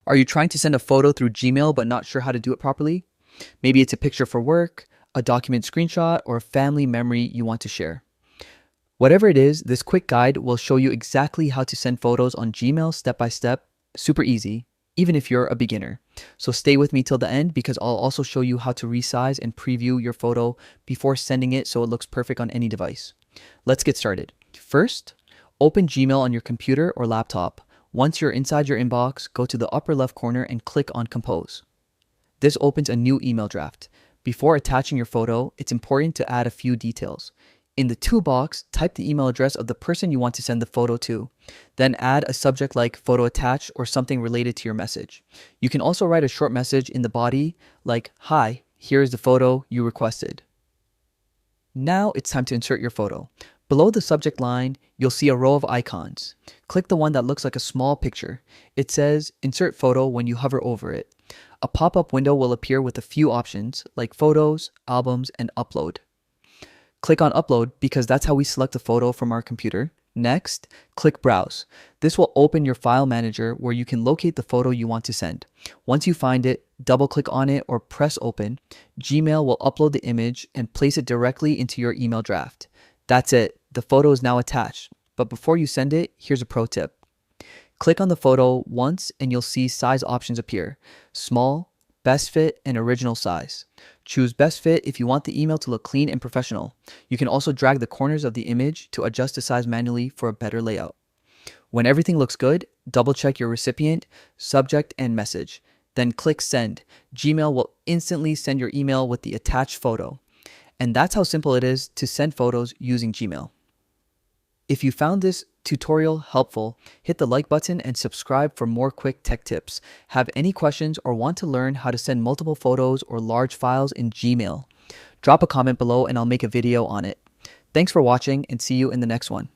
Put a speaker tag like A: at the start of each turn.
A: Are you trying to send a photo through Gmail but not sure how to do it properly? Maybe it's a picture for work, a document screenshot, or a family memory you want to share. Whatever it is, this quick guide will show you exactly how to send photos on Gmail step by step, super easy, even if you're a beginner. So stay with me till the end because I'll also show you how to resize and preview your photo before sending it so it looks perfect on any device. Let's get started. First, open Gmail on your computer or laptop. Once you're inside your inbox, go to the upper left corner and click on Compose. This opens a new email draft. Before attaching your photo, it's important to add a few details. In the to box, type the email address of the person you want to send the photo to. Then add a subject like photo attached or something related to your message. You can also write a short message in the body like, "Hi, here is the photo you requested." Now it's time to insert your photo. Below the subject line, you'll see a row of icons. Click the one that looks like a small picture. It says Insert Photo when you hover over it. A pop-up window will appear with a few options like Photos, Albums, and Upload. Click on Upload because that's how we select a photo from our computer. Next, click Browse. This will open your file manager where you can locate the photo you want to send. Once you find it, double-click on it or press Open. Gmail will upload the image and place it directly into your email draft. That's it. The photo is now attached. But before you send it, here's a pro tip. Click on the photo once and you'll see size options appear. Small, best fit, and original size. Choose best fit if you want the email to look clean and professional. You can also drag the corners of the image to adjust the size manually for a better layout. When everything looks good, double check your recipient, subject, and message. Then click send. Gmail will instantly send your email with the attached photo. And that's how simple it is to send photos using Gmail. If you found this tutorial helpful, hit the like button and subscribe for more quick tech tips. Have any questions or want to learn how to send multiple photos or large files in Gmail? Drop a comment below and I'll make a video on it. Thanks for watching and see you in the next one.